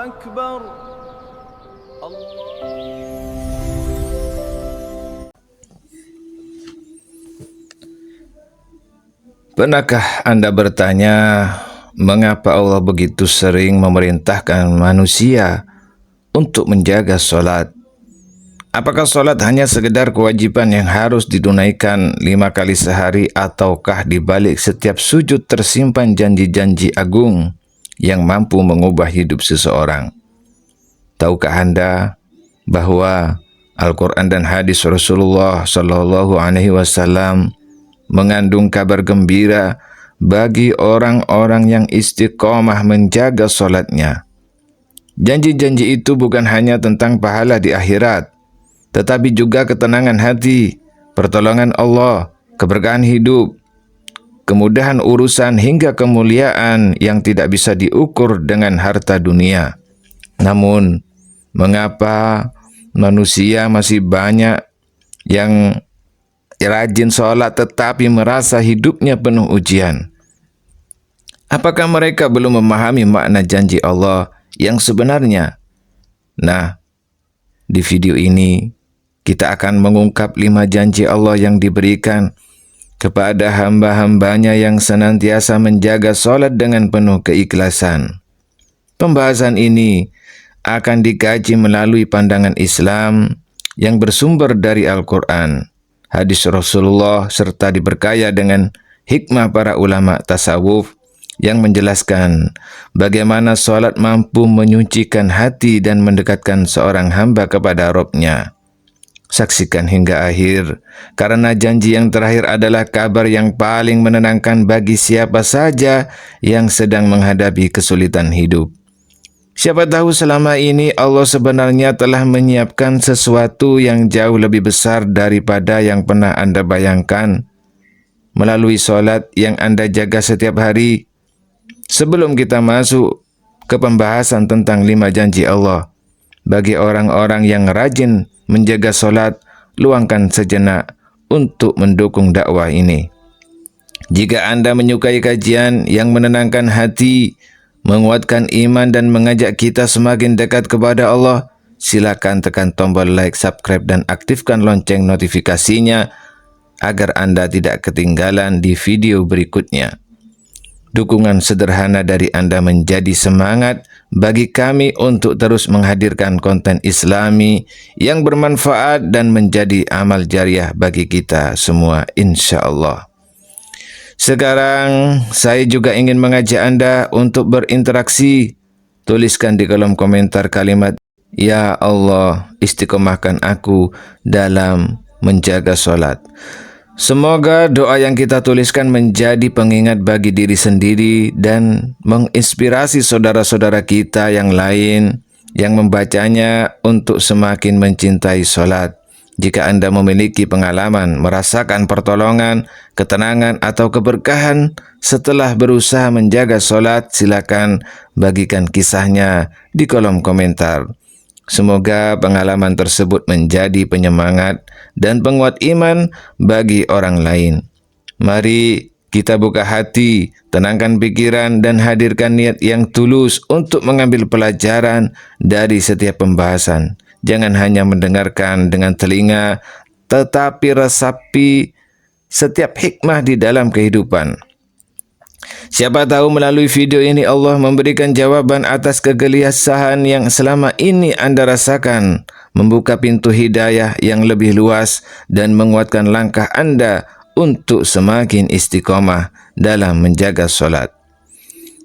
أكبر. Pernahkah Anda bertanya, mengapa Allah begitu sering memerintahkan manusia untuk menjaga solat? Apakah solat hanya sekedar kewajiban yang harus ditunaikan 5 kali sehari, ataukah di balik setiap sujud tersimpan janji-janji agung yang mampu mengubah hidup seseorang? Tahukah Anda bahwa Al-Quran dan hadis Rasulullah Shallallahu Alaihi Wasallam mengandung kabar gembira bagi orang-orang yang istiqomah menjaga solatnya? Janji-janji itu bukan hanya tentang pahala di akhirat, tetapi juga ketenangan hati, pertolongan Allah, keberkahan hidup, kemudahan urusan, hingga kemuliaan yang tidak bisa diukur dengan harta dunia. Namun, mengapa manusia masih banyak yang rajin sholat tetapi merasa hidupnya penuh ujian? Apakah mereka belum memahami makna janji Allah yang sebenarnya? Nah, di video ini kita akan mengungkap 5 janji Allah yang diberikan kepada hamba-hambanya yang senantiasa menjaga sholat dengan penuh keikhlasan. Pembahasan ini akan dikaji melalui pandangan Islam yang bersumber dari Al-Quran, hadis Rasulullah, serta diberkaya dengan hikmah para ulama tasawuf yang menjelaskan bagaimana sholat mampu menyucikan hati dan mendekatkan seorang hamba kepada Rabb-Nya. Saksikan hingga akhir, karena janji yang terakhir adalah kabar yang paling menenangkan bagi siapa saja yang sedang menghadapi kesulitan hidup. Siapa tahu selama ini Allah sebenarnya telah menyiapkan sesuatu yang jauh lebih besar daripada yang pernah Anda bayangkan melalui sholat yang Anda jaga setiap hari. Sebelum kita masuk ke pembahasan tentang 5 janji Allah bagi orang-orang yang rajin menjaga sholat, luangkan sejenak untuk mendukung dakwah ini. Jika Anda menyukai kajian yang menenangkan hati, menguatkan iman, dan mengajak kita semakin dekat kepada Allah, silakan tekan tombol like, subscribe, dan aktifkan lonceng notifikasinya agar Anda tidak ketinggalan di video berikutnya. Dukungan sederhana dari Anda menjadi semangat bagi kami untuk terus menghadirkan konten Islami yang bermanfaat dan menjadi amal jariah bagi kita semua, insya Allah. Sekarang saya juga ingin mengajak Anda untuk berinteraksi. Tuliskan di kolom komentar kalimat, "Ya Allah, istiqomahkan aku dalam menjaga sholat." Semoga doa yang kita tuliskan menjadi pengingat bagi diri sendiri dan menginspirasi saudara-saudara kita yang lain yang membacanya untuk semakin mencintai sholat. Jika Anda memiliki pengalaman merasakan pertolongan, ketenangan, atau keberkahan setelah berusaha menjaga sholat, silakan bagikan kisahnya di kolom komentar. Semoga pengalaman tersebut menjadi penyemangat dan penguat iman bagi orang lain. Mari kita buka hati, tenangkan pikiran, dan hadirkan niat yang tulus untuk mengambil pelajaran dari setiap pembahasan. Jangan hanya mendengarkan dengan telinga, tetapi resapi setiap hikmah di dalam kehidupan. Siapa tahu melalui video ini Allah memberikan jawaban atas kegelisahan yang selama ini Anda rasakan, membuka pintu hidayah yang lebih luas, dan menguatkan langkah Anda untuk semakin istiqomah dalam menjaga sholat.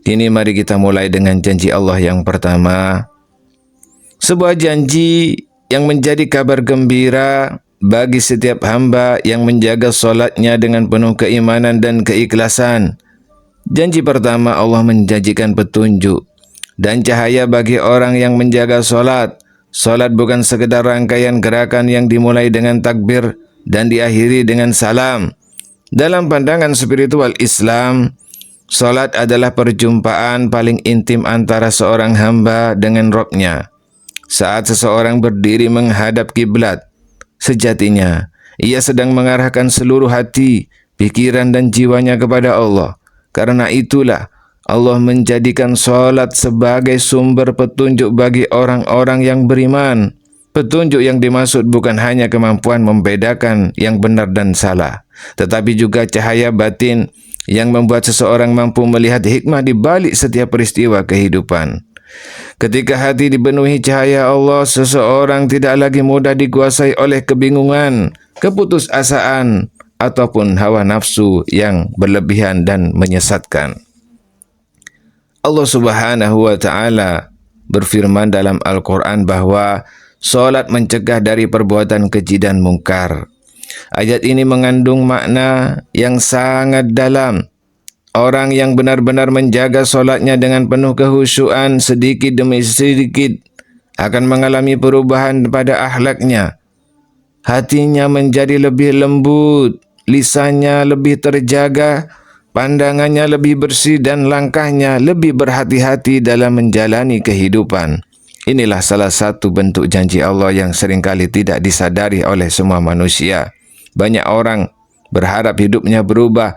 Kini mari kita mulai dengan janji Allah yang pertama. Sebuah janji yang menjadi kabar gembira bagi setiap hamba yang menjaga sholatnya dengan penuh keimanan dan keikhlasan. Janji pertama, Allah menjanjikan petunjuk dan cahaya bagi orang yang menjaga sholat. Sholat bukan sekedar rangkaian gerakan yang dimulai dengan takbir dan diakhiri dengan salam. Dalam pandangan spiritual Islam, sholat adalah perjumpaan paling intim antara seorang hamba dengan Rabb-Nya. Saat seseorang berdiri menghadap kiblat, sejatinya ia sedang mengarahkan seluruh hati, pikiran, dan jiwanya kepada Allah. Karena itulah Allah menjadikan solat sebagai sumber petunjuk bagi orang-orang yang beriman. Petunjuk yang dimaksud bukan hanya kemampuan membedakan yang benar dan salah, tetapi juga cahaya batin yang membuat seseorang mampu melihat hikmah di balik setiap peristiwa kehidupan. Ketika hati dipenuhi cahaya Allah, seseorang tidak lagi mudah dikuasai oleh kebingungan, keputusasaan, ataupun hawa nafsu yang berlebihan dan menyesatkan. Allah Subhanahu wa Ta'ala berfirman dalam Al-Quran bahwa solat mencegah dari perbuatan keji dan mungkar. Ayat ini mengandung makna yang sangat dalam. Orang yang benar-benar menjaga solatnya dengan penuh kehusyuan sedikit demi sedikit akan mengalami perubahan pada akhlaknya. Hatinya menjadi lebih lembut, lisannya lebih terjaga, pandangannya lebih bersih dan langkahnya lebih berhati-hati dalam menjalani kehidupan. Inilah salah satu bentuk janji Allah yang seringkali tidak disadari oleh semua manusia. Banyak orang berharap hidupnya berubah,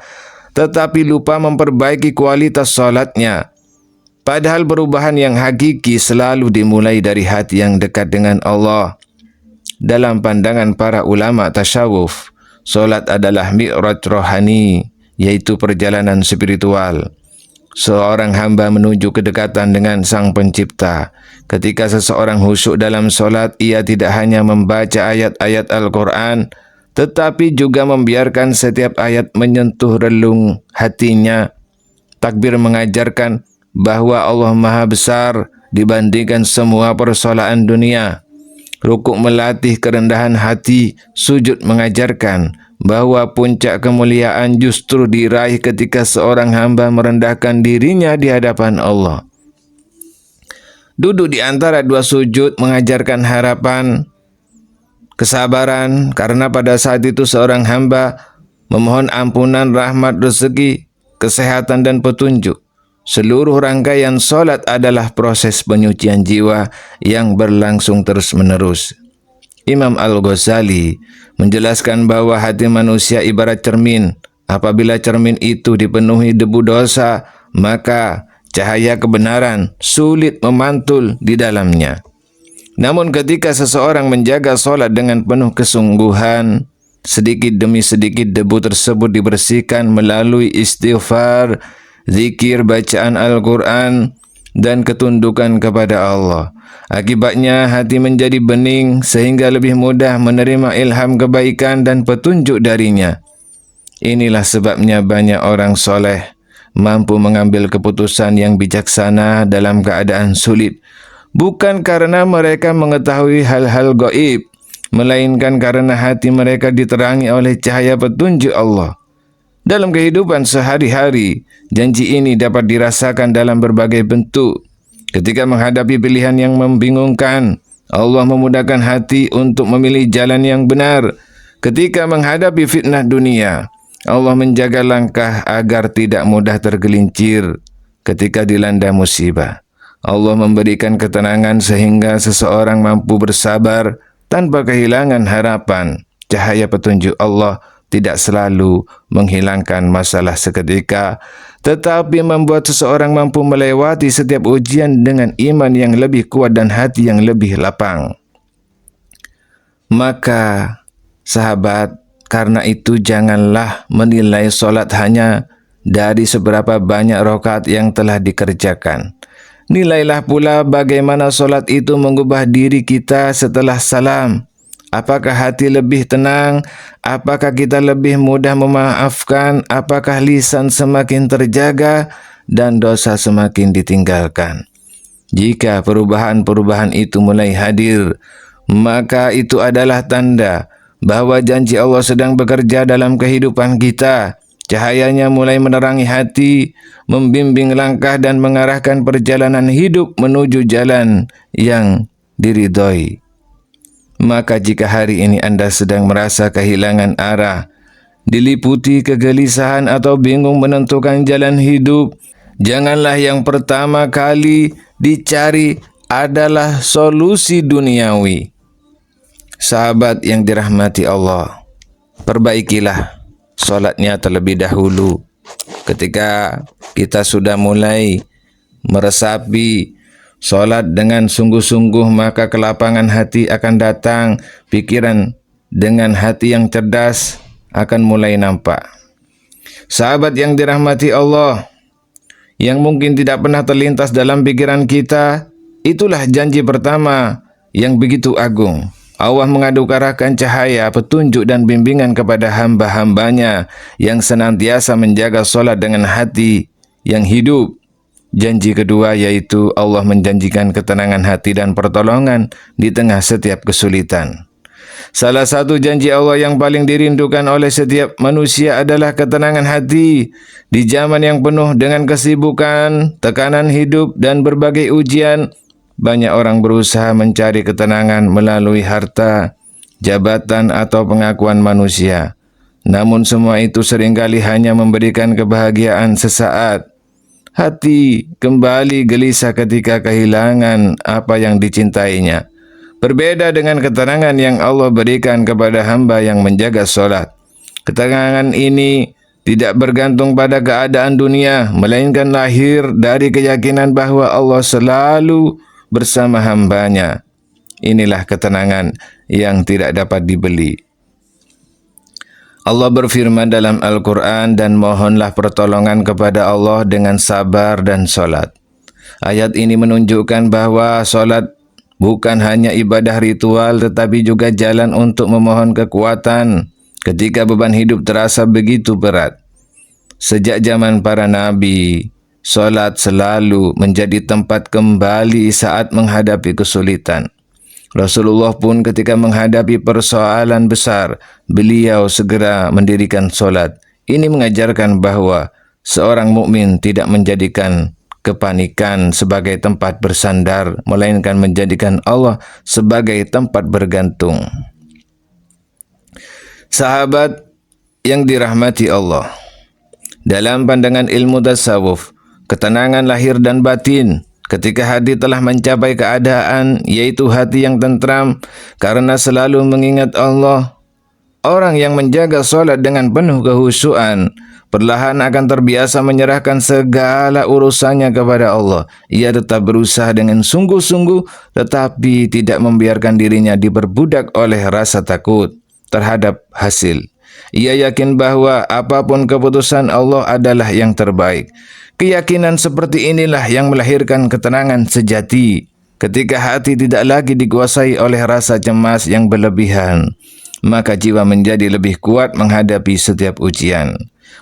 tetapi lupa memperbaiki kualitas salatnya. Padahal perubahan yang hakiki selalu dimulai dari hati yang dekat dengan Allah. Dalam pandangan para ulama tasawuf, salat adalah mi'raj rohani, yaitu perjalanan spiritual. Seorang hamba menuju kedekatan dengan Sang Pencipta. Ketika seseorang khusyuk dalam solat, ia tidak hanya membaca ayat-ayat Al-Quran, tetapi juga membiarkan setiap ayat menyentuh relung hatinya. Takbir mengajarkan bahwa Allah Maha Besar dibandingkan semua persoalan dunia. Rukuk melatih kerendahan hati, sujud mengajarkan bahwa puncak kemuliaan justru diraih ketika seorang hamba merendahkan dirinya di hadapan Allah. Duduk di antara dua sujud mengajarkan harapan, kesabaran, karena pada saat itu seorang hamba memohon ampunan, rahmat, rezeki, kesehatan, dan petunjuk. Seluruh rangkaian solat adalah proses penyucian jiwa yang berlangsung terus-menerus. Imam Al-Ghazali menjelaskan bahwa hati manusia ibarat cermin. Apabila cermin itu dipenuhi debu dosa, maka cahaya kebenaran sulit memantul di dalamnya. Namun ketika seseorang menjaga solat dengan penuh kesungguhan, sedikit demi sedikit debu tersebut dibersihkan melalui istighfar, zikir, bacaan Al-Quran, dan ketundukan kepada Allah. Akibatnya hati menjadi bening sehingga lebih mudah menerima ilham kebaikan dan petunjuk darinya. Inilah sebabnya banyak orang soleh mampu mengambil keputusan yang bijaksana dalam keadaan sulit, bukan karena mereka mengetahui hal-hal gaib, melainkan karena hati mereka diterangi oleh cahaya petunjuk Allah. Dalam kehidupan sehari-hari, janji ini dapat dirasakan dalam berbagai bentuk. Ketika menghadapi pilihan yang membingungkan, Allah memudahkan hati untuk memilih jalan yang benar. Ketika menghadapi fitnah dunia, Allah menjaga langkah agar tidak mudah tergelincir. Ketika dilanda musibah, Allah memberikan ketenangan sehingga seseorang mampu bersabar tanpa kehilangan harapan. Cahaya petunjuk Allah tidak selalu menghilangkan masalah seketika, tetapi membuat seseorang mampu melewati setiap ujian dengan iman yang lebih kuat dan hati yang lebih lapang. Maka, sahabat, karena itu janganlah menilai solat hanya dari seberapa banyak rakaat yang telah dikerjakan. Nilailah pula bagaimana solat itu mengubah diri kita setelah salam. Apakah hati lebih tenang? Apakah kita lebih mudah memaafkan? Apakah lisan semakin terjaga dan dosa semakin ditinggalkan? Jika perubahan-perubahan itu mulai hadir, maka itu adalah tanda bahwa janji Allah sedang bekerja dalam kehidupan kita. Cahayanya mulai menerangi hati, membimbing langkah dan mengarahkan perjalanan hidup menuju jalan yang diridhoi. Maka jika hari ini Anda sedang merasa kehilangan arah, diliputi kegelisahan atau bingung menentukan jalan hidup, janganlah yang pertama kali dicari adalah solusi duniawi. Sahabat yang dirahmati Allah, perbaikilah solatnya terlebih dahulu Ketika kita sudah mulai meresapi solat dengan sungguh-sungguh, maka kelapangan hati akan datang, pikiran dengan hati yang cerdas akan mulai nampak. Sahabat yang dirahmati Allah, yang mungkin tidak pernah terlintas dalam pikiran kita, itulah janji pertama yang begitu agung. Allah mengadukarahkan cahaya, petunjuk dan bimbingan kepada hamba-hambanya yang senantiasa menjaga solat dengan hati yang hidup. Janji kedua yaitu Allah menjanjikan ketenangan hati dan pertolongan di tengah setiap kesulitan. Salah satu janji Allah yang paling dirindukan oleh setiap manusia adalah ketenangan hati. Di zaman yang penuh dengan kesibukan, tekanan hidup, dan berbagai ujian, banyak orang berusaha mencari ketenangan melalui harta, jabatan, atau pengakuan manusia. Namun semua itu seringkali hanya memberikan kebahagiaan sesaat. Hati kembali gelisah ketika kehilangan apa yang dicintainya. Berbeda dengan ketenangan yang Allah berikan kepada hamba yang menjaga solat. Ketenangan ini tidak bergantung pada keadaan dunia, melainkan lahir dari keyakinan bahwa Allah selalu bersama hambanya. Inilah ketenangan yang tidak dapat dibeli. Allah berfirman dalam Al-Quran, dan mohonlah pertolongan kepada Allah dengan sabar dan solat. Ayat ini menunjukkan bahwa solat bukan hanya ibadah ritual, tetapi juga jalan untuk memohon kekuatan ketika beban hidup terasa begitu berat. Sejak zaman para nabi, solat selalu menjadi tempat kembali saat menghadapi kesulitan. Rasulullah pun ketika menghadapi persoalan besar, beliau segera mendirikan solat. Ini mengajarkan bahwa seorang mukmin tidak menjadikan kepanikan sebagai tempat bersandar, melainkan menjadikan Allah sebagai tempat bergantung. Sahabat yang dirahmati Allah, dalam pandangan ilmu tasawuf, ketenangan lahir dan batin ketika hati telah mencapai keadaan, yaitu hati yang tentram karena selalu mengingat Allah. Orang yang menjaga solat dengan penuh kehusuan perlahan akan terbiasa menyerahkan segala urusannya kepada Allah. Ia tetap berusaha dengan sungguh-sungguh, tetapi tidak membiarkan dirinya diperbudak oleh rasa takut terhadap hasil. Ia yakin bahwa apapun keputusan Allah adalah yang terbaik. Keyakinan seperti inilah yang melahirkan ketenangan sejati. Ketika hati tidak lagi dikuasai oleh rasa cemas yang berlebihan, maka jiwa menjadi lebih kuat menghadapi setiap ujian.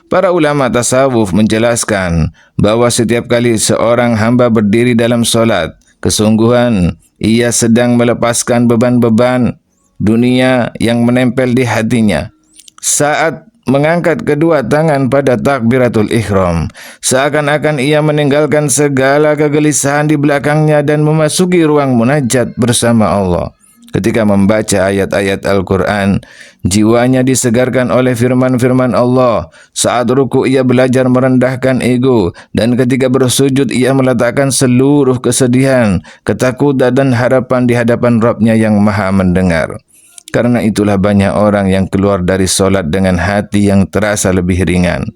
Para ulama tasawuf menjelaskan bahwa setiap kali seorang hamba berdiri dalam solat, kesungguhan ia sedang melepaskan beban-beban dunia yang menempel di hatinya. Saat mengangkat kedua tangan pada takbiratul ihram, seakan-akan ia meninggalkan segala kegelisahan di belakangnya dan memasuki ruang munajat bersama Allah. Ketika membaca ayat-ayat Al-Quran, jiwanya disegarkan oleh firman-firman Allah. Saat ruku ia belajar merendahkan ego, dan ketika bersujud ia meletakkan seluruh kesedihan, ketakutan dan harapan di hadapan Rabb-Nya yang Maha Mendengar. Karena itulah banyak orang yang keluar dari solat dengan hati yang terasa lebih ringan.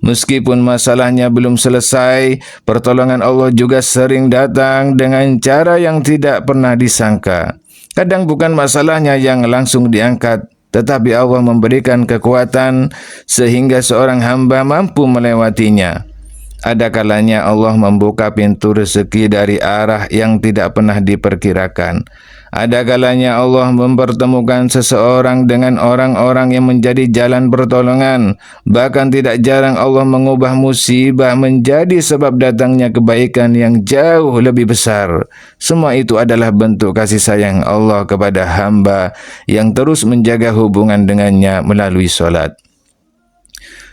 Meskipun masalahnya belum selesai, pertolongan Allah juga sering datang dengan cara yang tidak pernah disangka. Kadang bukan masalahnya yang langsung diangkat, tetapi Allah memberikan kekuatan sehingga seorang hamba mampu melewatinya. Ada kalanya Allah membuka pintu rezeki dari arah yang tidak pernah diperkirakan. Ada kalanya Allah mempertemukan seseorang dengan orang-orang yang menjadi jalan pertolongan. Bahkan tidak jarang Allah mengubah musibah menjadi sebab datangnya kebaikan yang jauh lebih besar. Semua itu adalah bentuk kasih sayang Allah kepada hamba yang terus menjaga hubungan dengannya melalui solat.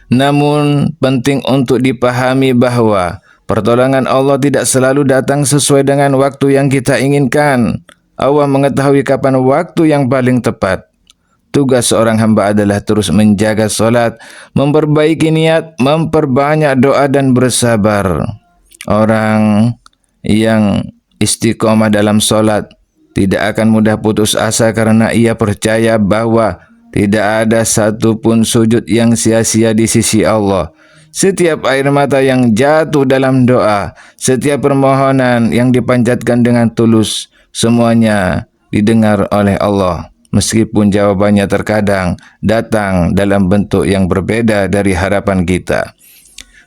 Namun penting untuk dipahami bahwa pertolongan Allah tidak selalu datang sesuai dengan waktu yang kita inginkan. Allah mengetahui kapan waktu yang paling tepat. Tugas seorang hamba adalah terus menjaga solat, memperbaiki niat, memperbanyak doa dan bersabar. Orang yang istiqomah dalam solat tidak akan mudah putus asa karena ia percaya bahwa tidak ada satupun sujud yang sia-sia di sisi Allah. Setiap air mata yang jatuh dalam doa, setiap permohonan yang dipanjatkan dengan tulus, semuanya didengar oleh Allah. Meskipun jawabannya terkadang datang dalam bentuk yang berbeda dari harapan kita.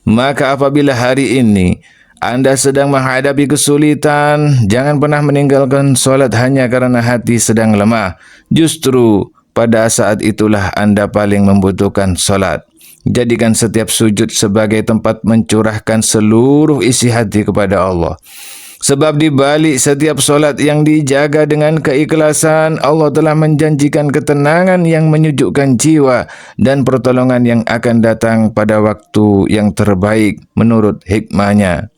Maka apabila hari ini Anda sedang menghadapi kesulitan, jangan pernah meninggalkan solat hanya karena hati sedang lemah. Justru pada saat itulah Anda paling membutuhkan solat. Jadikan setiap sujud sebagai tempat mencurahkan seluruh isi hati kepada Allah. Sebab di balik setiap solat yang dijaga dengan keikhlasan, Allah telah menjanjikan ketenangan yang menyejukkan jiwa dan pertolongan yang akan datang pada waktu yang terbaik menurut hikmahnya.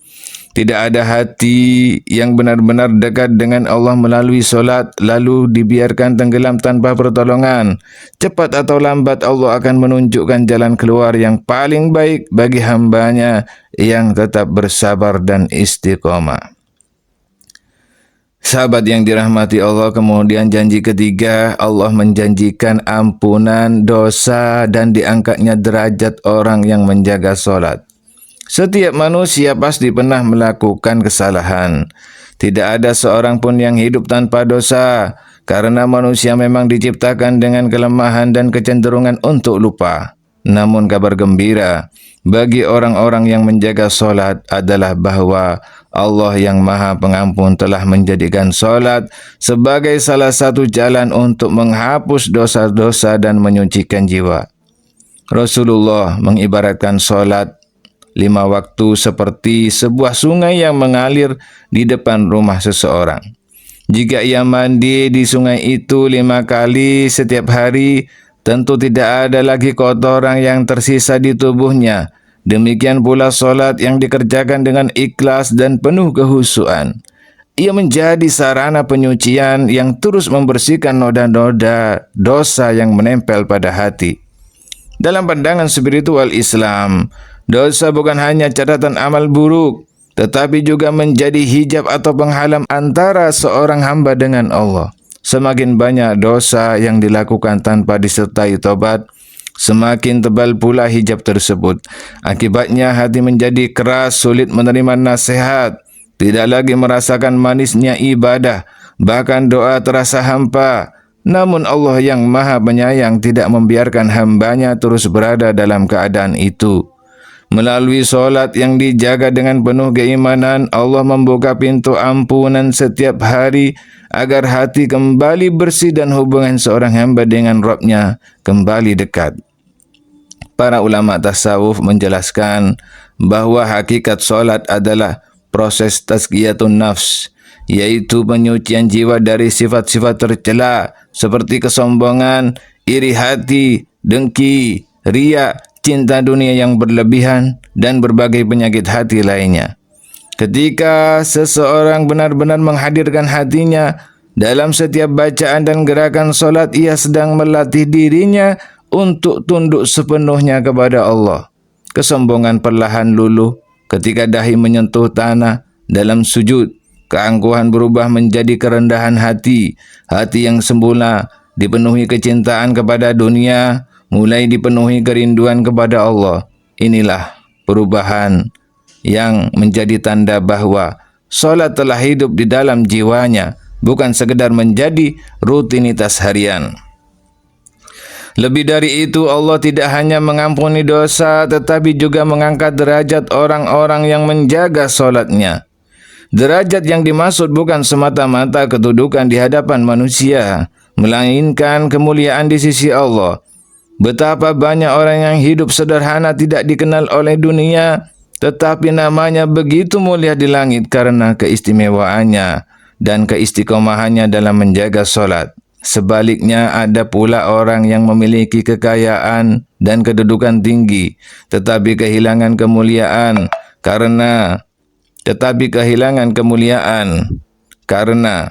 Tidak ada hati yang benar-benar dekat dengan Allah melalui solat lalu dibiarkan tenggelam tanpa pertolongan. Cepat atau lambat Allah akan menunjukkan jalan keluar yang paling baik bagi hambanya yang tetap bersabar dan istiqomah. Sahabat yang dirahmati Allah, kemudian janji ketiga, Allah menjanjikan ampunan dosa dan diangkatnya derajat orang yang menjaga solat. Setiap manusia pasti pernah melakukan kesalahan. Tidak ada seorang pun yang hidup tanpa dosa, karena manusia memang diciptakan dengan kelemahan dan kecenderungan untuk lupa. Namun kabar gembira bagi orang-orang yang menjaga solat adalah bahwa Allah yang Maha Pengampun telah menjadikan solat sebagai salah satu jalan untuk menghapus dosa-dosa dan menyucikan jiwa. Rasulullah mengibaratkan solat 5 waktu seperti sebuah sungai yang mengalir di depan rumah seseorang. Jika ia mandi di sungai itu 5 kali setiap hari, tentu tidak ada lagi kotoran yang tersisa di tubuhnya. Demikian pula solat yang dikerjakan dengan ikhlas dan penuh kehusuan. Ia menjadi sarana penyucian yang terus membersihkan noda-noda dosa yang menempel pada hati. Dalam pandangan spiritual Islam, dosa bukan hanya catatan amal buruk, tetapi juga menjadi hijab atau penghalang antara seorang hamba dengan Allah. Semakin banyak dosa yang dilakukan tanpa disertai tobat, semakin tebal pula hijab tersebut. Akibatnya hati menjadi keras, sulit menerima nasihat, tidak lagi merasakan manisnya ibadah, bahkan doa terasa hampa. Namun Allah yang Maha Penyayang tidak membiarkan hambanya terus berada dalam keadaan itu. Melalui solat yang dijaga dengan penuh keimanan, Allah membuka pintu ampunan setiap hari agar hati kembali bersih dan hubungan seorang hamba dengan Rabb-Nya kembali dekat. Para ulama tasawuf menjelaskan bahwa hakikat solat adalah proses tazkiyatun nafs, yaitu penyucian jiwa dari sifat-sifat tercela seperti kesombongan, iri hati, dengki, riya, cinta dunia yang berlebihan, dan berbagai penyakit hati lainnya. Ketika seseorang benar-benar menghadirkan hatinya dalam setiap bacaan dan gerakan solat, ia sedang melatih dirinya untuk tunduk sepenuhnya kepada Allah. Kesombongan perlahan luluh ketika dahi menyentuh tanah dalam sujud. Keangkuhan berubah menjadi kerendahan hati. Hati yang semula dipenuhi kecintaan kepada dunia, mulai dipenuhi kerinduan kepada Allah. Inilah perubahan yang menjadi tanda bahwa solat telah hidup di dalam jiwanya, bukan sekedar menjadi rutinitas harian. Lebih dari itu, Allah tidak hanya mengampuni dosa, tetapi juga mengangkat derajat orang-orang yang menjaga solatnya. Derajat yang dimaksud bukan semata-mata kedudukan di hadapan manusia, melainkan kemuliaan di sisi Allah. Betapa banyak orang yang hidup sederhana tidak dikenal oleh dunia, tetapi namanya begitu mulia di langit karena keistimewaannya dan keistiqomahannya dalam menjaga solat. Sebaliknya, ada pula orang yang memiliki kekayaan dan kedudukan tinggi, tetapi kehilangan kemuliaan karena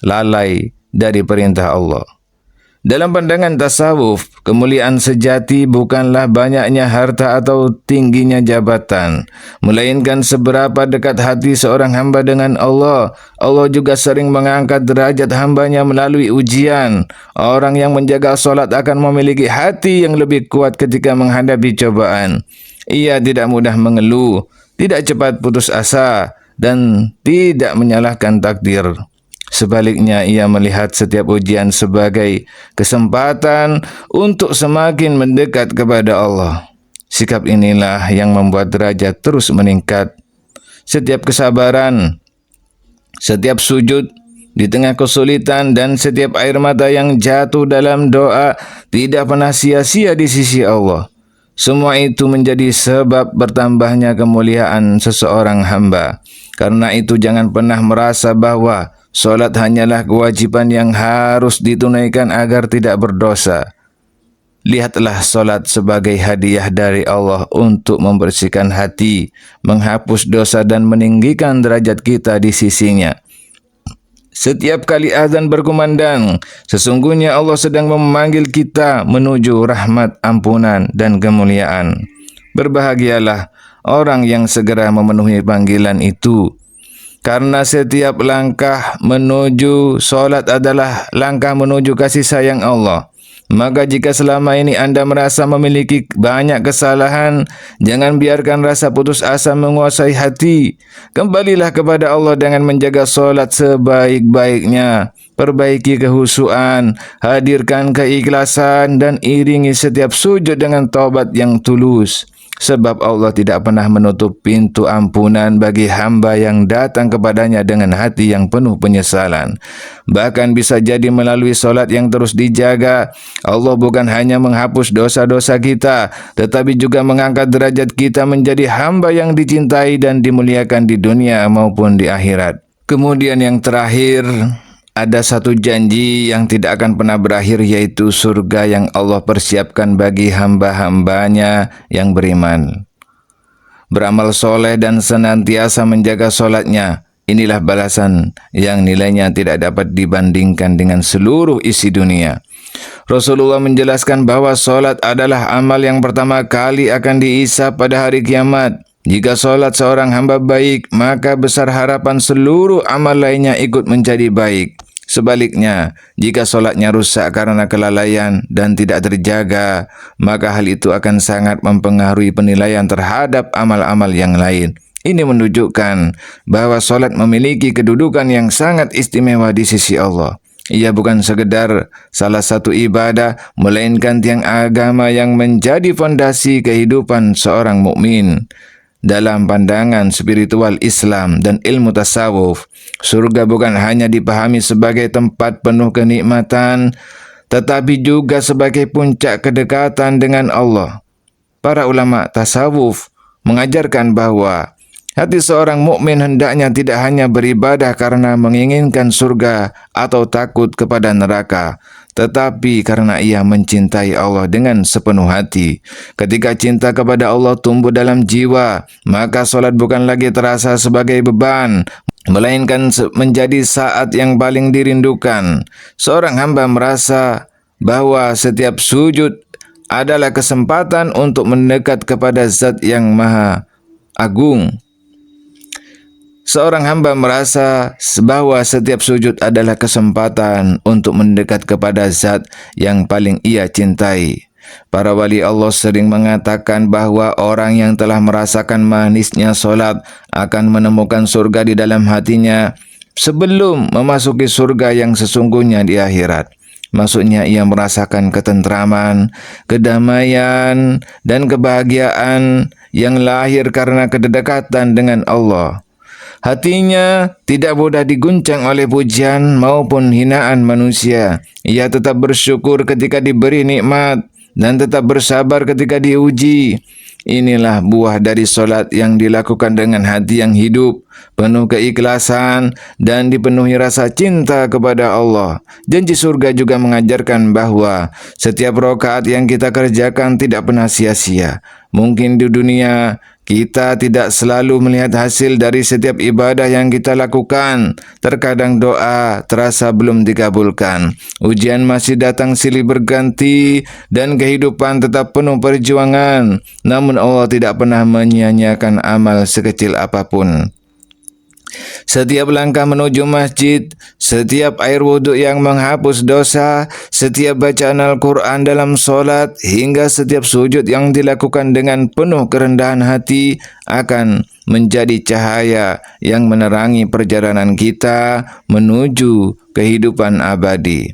lalai dari perintah Allah. Dalam pandangan tasawuf, kemuliaan sejati bukanlah banyaknya harta atau tingginya jabatan, melainkan seberapa dekat hati seorang hamba dengan Allah. Allah juga sering mengangkat derajat hambanya melalui ujian. Orang yang menjaga solat akan memiliki hati yang lebih kuat ketika menghadapi cobaan. Ia tidak mudah mengeluh, tidak cepat putus asa, dan tidak menyalahkan takdir. Sebaliknya, ia melihat setiap ujian sebagai kesempatan untuk semakin mendekat kepada Allah. Sikap inilah yang membuat derajat terus meningkat. Setiap kesabaran, setiap sujud di tengah kesulitan, dan setiap air mata yang jatuh dalam doa tidak pernah sia-sia di sisi Allah. Semua itu menjadi sebab bertambahnya kemuliaan seseorang hamba. Karena itu jangan pernah merasa bahwa solat hanyalah kewajiban yang harus ditunaikan agar tidak berdosa. Lihatlah solat sebagai hadiah dari Allah untuk membersihkan hati, menghapus dosa dan meninggikan derajat kita di sisinya. Setiap kali azan berkumandang, sesungguhnya Allah sedang memanggil kita menuju rahmat, ampunan, dan kemuliaan. Berbahagialah orang yang segera memenuhi panggilan itu, karena setiap langkah menuju solat adalah langkah menuju kasih sayang Allah. Maka jika selama ini Anda merasa memiliki banyak kesalahan, jangan biarkan rasa putus asa menguasai hati. Kembalilah kepada Allah dengan menjaga solat sebaik-baiknya. Perbaiki kehusuan, hadirkan keikhlasan, dan iringi setiap sujud dengan taubat yang tulus. Sebab Allah tidak pernah menutup pintu ampunan bagi hamba yang datang kepadanya dengan hati yang penuh penyesalan. Bahkan bisa jadi melalui solat yang terus dijaga, Allah bukan hanya menghapus dosa-dosa kita, tetapi juga mengangkat derajat kita menjadi hamba yang dicintai dan dimuliakan di dunia maupun di akhirat. Kemudian yang terakhir, ada satu janji yang tidak akan pernah berakhir, yaitu surga yang Allah persiapkan bagi hamba-hambanya yang beriman. Beramal soleh dan senantiasa menjaga solatnya, inilah balasan yang nilainya tidak dapat dibandingkan dengan seluruh isi dunia. Rasulullah menjelaskan bahwa solat adalah amal yang pertama kali akan dihisab pada hari kiamat. Jika solat seorang hamba baik, maka besar harapan seluruh amal lainnya ikut menjadi baik. Sebaliknya, jika solatnya rusak karena kelalaian dan tidak terjaga, maka hal itu akan sangat mempengaruhi penilaian terhadap amal-amal yang lain. Ini menunjukkan bahwa solat memiliki kedudukan yang sangat istimewa di sisi Allah. Ia bukan sekedar salah satu ibadah, melainkan tiang agama yang menjadi fondasi kehidupan seorang mukmin. Dalam pandangan spiritual Islam dan ilmu tasawuf, surga bukan hanya dipahami sebagai tempat penuh kenikmatan, tetapi juga sebagai puncak kedekatan dengan Allah. Para ulama tasawuf mengajarkan bahwa hati seorang mukmin hendaknya tidak hanya beribadah karena menginginkan surga atau takut kepada neraka, tetapi karena ia mencintai Allah dengan sepenuh hati. Ketika cinta kepada Allah tumbuh dalam jiwa, maka solat bukan lagi terasa sebagai beban, melainkan menjadi saat yang paling dirindukan. Seorang hamba merasa bahwa setiap sujud adalah kesempatan untuk mendekat kepada Zat yang Maha Agung. Seorang hamba merasa bahwa setiap sujud adalah kesempatan untuk mendekat kepada Zat yang paling ia cintai. Para wali Allah sering mengatakan bahwa orang yang telah merasakan manisnya solat akan menemukan surga di dalam hatinya sebelum memasuki surga yang sesungguhnya di akhirat. Maksudnya ia merasakan ketentraman, kedamaian, dan kebahagiaan yang lahir karena kedekatan dengan Allah. Hatinya tidak mudah diguncang oleh pujian maupun hinaan manusia. Ia tetap bersyukur ketika diberi nikmat dan tetap bersabar ketika diuji. Inilah buah dari solat yang dilakukan dengan hati yang hidup, penuh keikhlasan, dan dipenuhi rasa cinta kepada Allah. Janji surga juga mengajarkan bahwa setiap rakaat yang kita kerjakan tidak pernah sia-sia. Mungkin di dunia kita tidak selalu melihat hasil dari setiap ibadah yang kita lakukan. Terkadang doa terasa belum dikabulkan. Ujian masih datang silih berganti dan kehidupan tetap penuh perjuangan. Namun Allah tidak pernah menyia-nyiakan amal sekecil apapun. Setiap langkah menuju masjid, setiap air wudhu yang menghapus dosa, setiap bacaan Al-Quran dalam solat, hingga setiap sujud yang dilakukan dengan penuh kerendahan hati akan menjadi cahaya yang menerangi perjalanan kita menuju kehidupan abadi.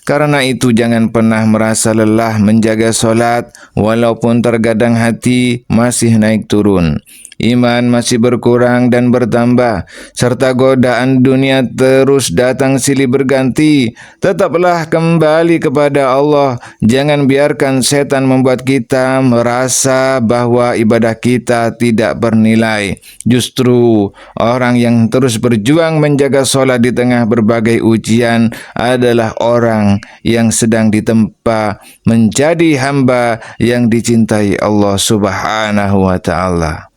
Karena itu jangan pernah merasa lelah menjaga solat, walaupun terkadang hati masih naik turun. Iman masih berkurang dan bertambah, serta godaan dunia terus datang silih berganti. Tetaplah kembali kepada Allah. Jangan biarkan setan membuat kita merasa bahwa ibadah kita tidak bernilai. Justru orang yang terus berjuang menjaga solat di tengah berbagai ujian adalah orang yang sedang ditempa menjadi hamba yang dicintai Allah Subhanahu wa Ta'ala.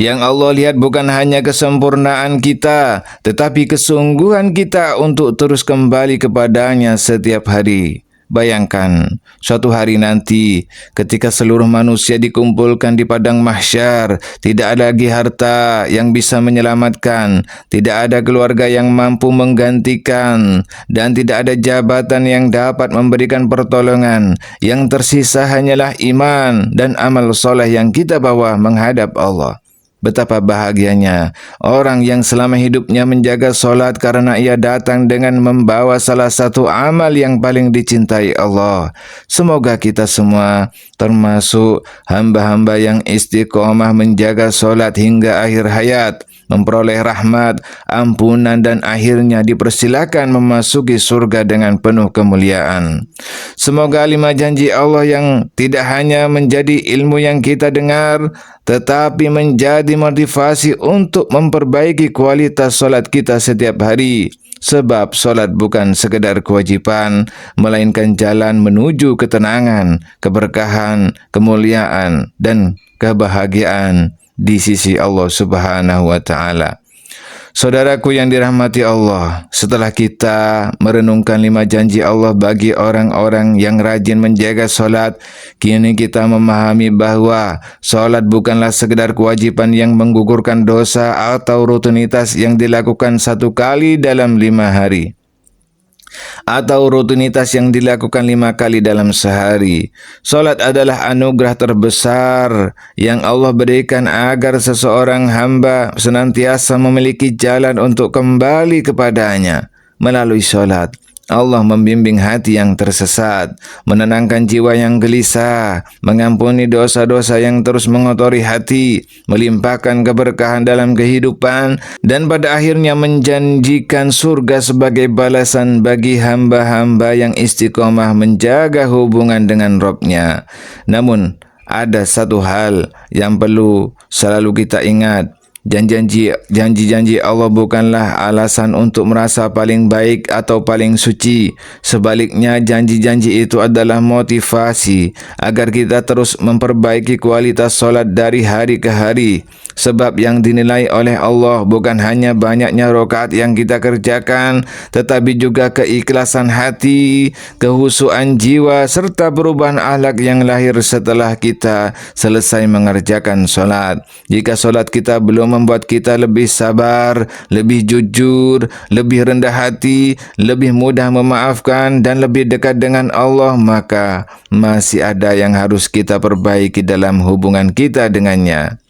Yang Allah lihat bukan hanya kesempurnaan kita, tetapi kesungguhan kita untuk terus kembali kepadanya setiap hari. Bayangkan, suatu hari nanti ketika seluruh manusia dikumpulkan di padang mahsyar, tidak ada lagi harta yang bisa menyelamatkan, tidak ada keluarga yang mampu menggantikan, dan tidak ada jabatan yang dapat memberikan pertolongan. Yang tersisa hanyalah iman dan amal soleh yang kita bawa menghadap Allah. Betapa bahagianya orang yang selama hidupnya menjaga solat karena ia datang dengan membawa salah satu amal yang paling dicintai Allah. Semoga kita semua termasuk hamba-hamba yang istiqomah menjaga solat hingga akhir hayat, memperoleh rahmat, ampunan, dan akhirnya dipersilakan memasuki surga dengan penuh kemuliaan. Semoga 5 janji Allah yang tidak hanya menjadi ilmu yang kita dengar, tetapi menjadi motivasi untuk memperbaiki kualitas solat kita setiap hari. Sebab solat bukan sekedar kewajiban, melainkan jalan menuju ketenangan, keberkahan, kemuliaan, dan kebahagiaan di sisi Allah Subhanahu wa Ta'ala. Saudaraku yang dirahmati Allah, setelah kita merenungkan 5 janji Allah bagi orang-orang yang rajin menjaga solat, kini kita memahami bahwa solat bukanlah sekedar kewajiban yang menggugurkan dosa atau rutinitas yang dilakukan 1 kali dalam 5 hari. Atau rutinitas yang dilakukan 5 kali dalam sehari. Solat adalah anugerah terbesar yang Allah berikan agar seseorang hamba senantiasa memiliki jalan untuk kembali kepadanya. Melalui solat, Allah membimbing hati yang tersesat, menenangkan jiwa yang gelisah, mengampuni dosa-dosa yang terus mengotori hati, melimpahkan keberkahan dalam kehidupan, dan pada akhirnya menjanjikan surga sebagai balasan bagi hamba-hamba yang istiqomah menjaga hubungan dengan Rabb-Nya. Namun, ada satu hal yang perlu selalu kita ingat. Janji-janji Allah bukanlah alasan untuk merasa paling baik atau paling suci. Sebaliknya, janji-janji itu adalah motivasi agar kita terus memperbaiki kualitas solat dari hari ke hari. Sebab yang dinilai oleh Allah bukan hanya banyaknya rakaat yang kita kerjakan, tetapi juga keikhlasan hati, kehusuan jiwa, serta perubahan akhlak yang lahir setelah kita selesai mengerjakan solat. Jika solat kita belum membuat kita lebih sabar, lebih jujur, lebih rendah hati, lebih mudah memaafkan, dan lebih dekat dengan Allah, maka masih ada yang harus kita perbaiki dalam hubungan kita dengannya.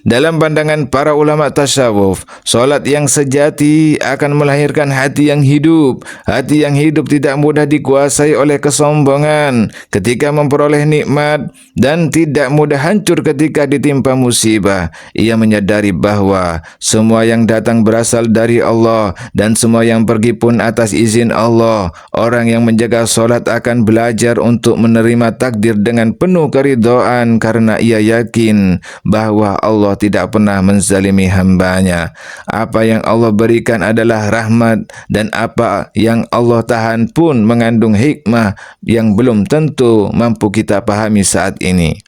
Dalam pandangan para ulama tasawuf, solat yang sejati akan melahirkan hati yang hidup. Hati yang hidup tidak mudah dikuasai oleh kesombongan ketika memperoleh nikmat, dan tidak mudah hancur ketika ditimpa musibah. Ia menyadari bahwa semua yang datang berasal dari Allah, dan semua yang pergi pun atas izin Allah. Orang yang menjaga solat akan belajar untuk menerima takdir dengan penuh keridhaan karena ia yakin bahwa Allah tidak pernah menzalimi hambanya. Apa yang Allah berikan adalah rahmat, dan apa yang Allah tahan pun mengandung hikmah yang belum tentu mampu kita pahami saat ini.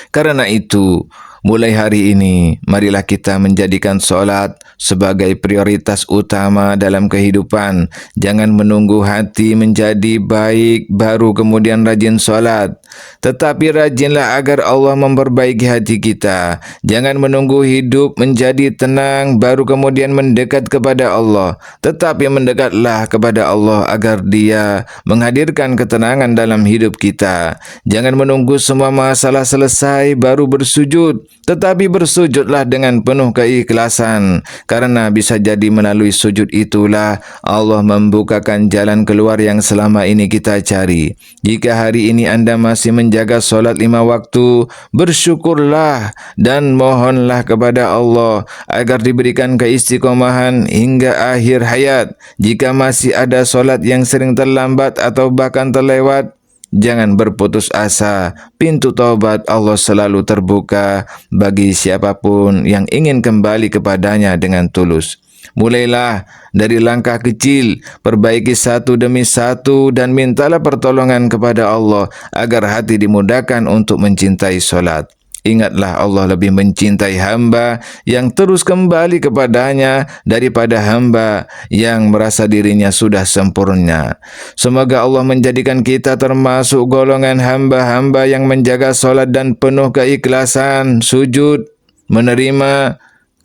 Karena itu, Mulai hari ini, marilah kita menjadikan solat sebagai prioritas utama dalam kehidupan. Jangan menunggu hati menjadi baik baru kemudian rajin solat. Tetapi rajinlah agar Allah memperbaiki hati kita. Jangan menunggu hidup menjadi tenang baru kemudian mendekat kepada Allah. Tetapi mendekatlah kepada Allah agar Dia menghadirkan ketenangan dalam hidup kita. Jangan menunggu semua masalah selesai baru bersujud, tetapi bersujudlah dengan penuh keikhlasan, karena bisa jadi melalui sujud itulah Allah membukakan jalan keluar yang selama ini kita cari. Jika hari ini Anda masih menjaga solat 5 waktu, bersyukurlah dan mohonlah kepada Allah agar diberikan keistiqomahan hingga akhir hayat. Jika masih ada solat yang sering terlambat atau bahkan terlewat, jangan berputus asa. Pintu taubat Allah selalu terbuka bagi siapapun yang ingin kembali kepadanya dengan tulus. Mulailah dari langkah kecil, perbaiki satu demi satu dan mintalah pertolongan kepada Allah agar hati dimudahkan untuk mencintai solat. Ingatlah Allah lebih mencintai hamba yang terus kembali kepadanya daripada hamba yang merasa dirinya sudah sempurna. Semoga Allah menjadikan kita termasuk golongan hamba-hamba yang menjaga solat dan penuh keikhlasan, sujud, menerima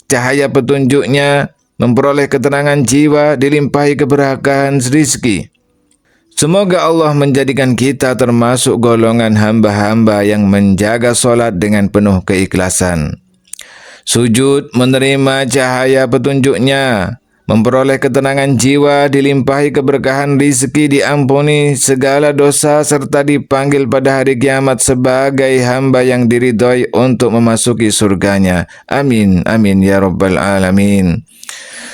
cahaya petunjuknya, memperoleh ketenangan jiwa, dilimpahi keberkahan rezeki. Semoga Allah menjadikan kita termasuk golongan hamba-hamba yang menjaga solat dengan penuh keikhlasan. Sujud menerima cahaya petunjuknya, memperoleh ketenangan jiwa, dilimpahi keberkahan rezeki, diampuni segala dosa, serta dipanggil pada hari kiamat sebagai hamba yang diridhoi untuk memasuki surganya. Amin, amin, ya rabbal alamin.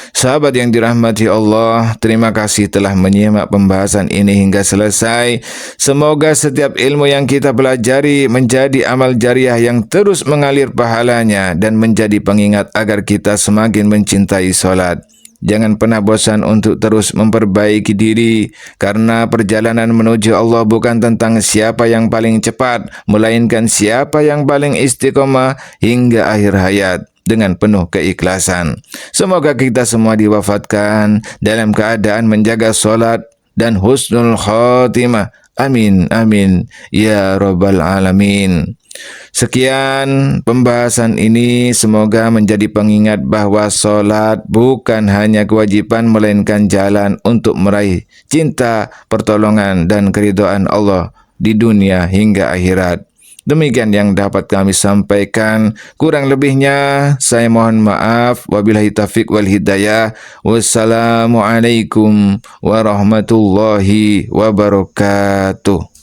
Sahabat yang dirahmati Allah, terima kasih telah menyimak pembahasan ini hingga selesai. Semoga setiap ilmu yang kita pelajari menjadi amal jariah yang terus mengalir pahalanya dan menjadi pengingat agar kita semakin mencintai solat. Jangan pernah bosan untuk terus memperbaiki diri, karena perjalanan menuju Allah bukan tentang siapa yang paling cepat, melainkan siapa yang paling istiqomah hingga akhir hayat dengan penuh keikhlasan. Semoga kita semua diwafatkan dalam keadaan menjaga solat dan husnul khotimah. Amin, amin, ya rabbal alamin. Sekian pembahasan ini, semoga menjadi pengingat bahwa solat bukan hanya kewajiban melainkan jalan untuk meraih cinta, pertolongan dan keridhaan Allah di dunia hingga akhirat. Demikian yang dapat kami sampaikan. Kurang lebihnya saya mohon maaf. Wabillahi taufiq wal hidayah. Wassalamualaikum warahmatullahi wabarakatuh.